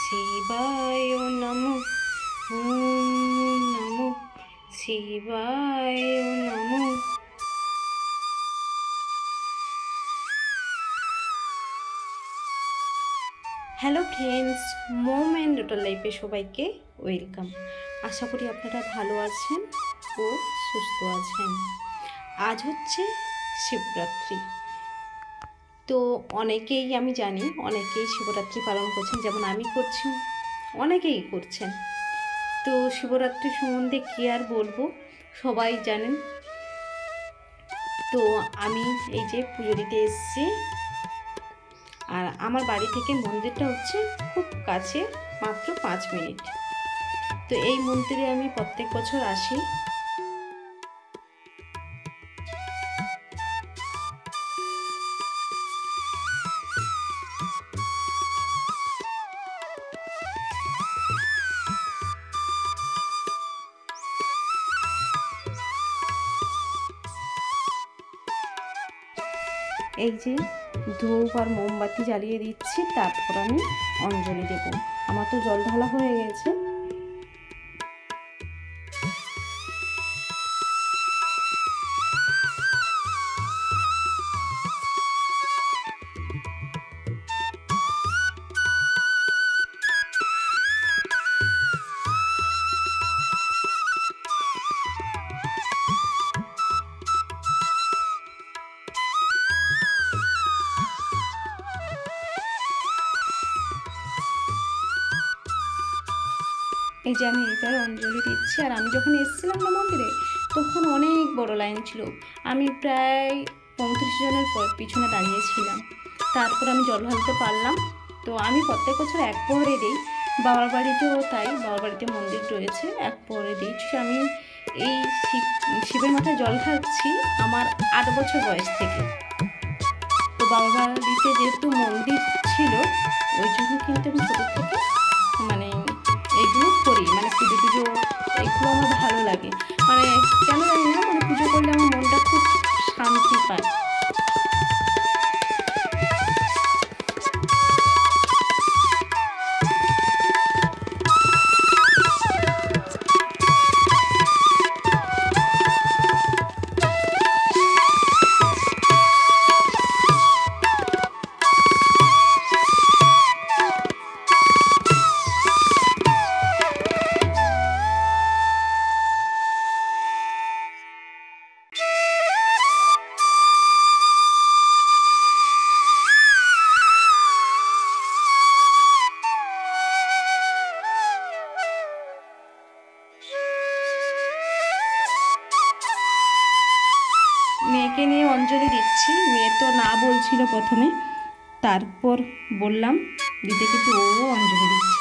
শিবায় নমঃ। ওম নমঃ শিবায় নমঃ। Hello friends, mom and daughter লাইফে সবাইকে ওয়েলকাম। আশা করি আপনারা ভালো আছেন ও সুস্থ আছেন। আজ হচ্ছে শিবরাত্রি। তো অনেকেই, আমি জানি অনেকেই শিবরাত্রি পালন করছেন, যেমন আমি করছি, অনেকেই করছেন। তো শিবরাত্রি সম্বন্ধে কী আর বলবো, সবাই জানেন। তো আমি এই যে পুজো দিতে এসেছি, আর আমার বাড়ি থেকে মন্দিরটা হচ্ছে খুব কাছে, মাত্র 5 মিনিট। তো এই মন্দিরে আমি প্রত্যেক বছর আসি। এই যে ধূপ আর মোমবাতি জ্বালিয়ে দিচ্ছি, তারপর আমি অঞ্জলি দেব। আমার তো জল ঢালা হয়ে গেছে। এই যে আমি এবার অঞ্জলি দিচ্ছি। আর আমি যখন এসেছিলাম না মন্দিরে, তখন অনেক বড় লাইন ছিল। আমি প্রায় 35 জনের পিছনে দাঁড়িয়েছিলাম। তারপর আমি জল ঢালতে পারলাম। তো আমি প্রত্যেক বছর এক প্রহরে দিই, বাবার বাড়িতেও তাই। বাবার বাড়িতে মন্দির রয়েছে, এক প্রহরে দিই। আমি এই শিবের মাথায় জল ঢালছি আমার 8 বছর বয়স থেকে। তো বাবার বাড়িতে যেহেতু মন্দির ছিল, ওই জন্য কিন্তু আমি ছোটো থেকে মানে এইগুলো করি, মানে পুজো টুজো এগুলো আমার ভালো লাগে। মানে কেন জানি না, মানে পুজো করলে আমার মনটা খুব শান্তি পায়। মেয়েকে নিয়ে অঞ্জলি দিচ্ছি। মেয়ে তো না বলছিল প্রথমে, তারপর বললাম দিতে, কিন্তু ও অঞ্জলি দিচ্ছে।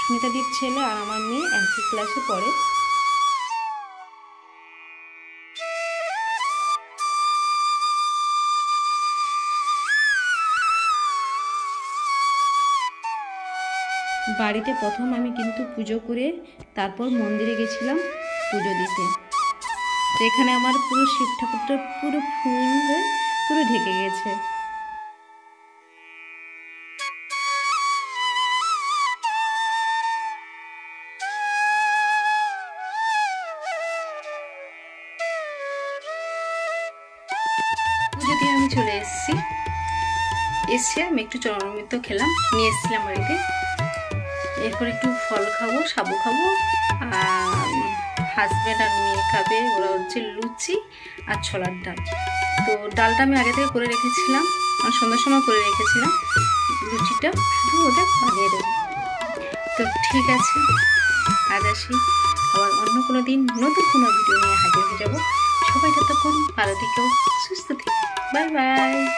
সুনিতাদির ছেলে আর আমার মেয়ে একই ক্লাসে পড়ে। বাড়িতে প্রথম আমি কিন্তু পুজো করে তারপর মন্দিরে গেছিলাম পুজো দিতে। তো এখানে আমার পুরো শিব ঠাকুরটা পুরো ফুলে পুরো ঢেকে গেছে। পুজো দিয়ে আমি চলে এসে আমি একটু চরণামৃত খেলাম, নিয়ে এসেছিলাম বাড়িতে। এরপর একটু ফল খাবো, সাবু খাবো, আর হাজব্যান্ড আর মেয়ে খাবে, ওরা হচ্ছে লুচি আর ছোলার ডাল। তো ডালটা আমি আগে থেকে করে রেখেছিলাম, সন্ধ্যার সময় করে রেখেছিলাম, লুচিটা শুধু ওদের বানিয়ে দেবো। তো ঠিক আছে, আজ আসি, আবার অন্য কোনো দিন নতুন কোনো ভিডিও নিয়ে হাজির হয়ে যাবো। সবাই ততক্ষণ ভালো থেকো, সুস্থ থেকো, বাই বাই।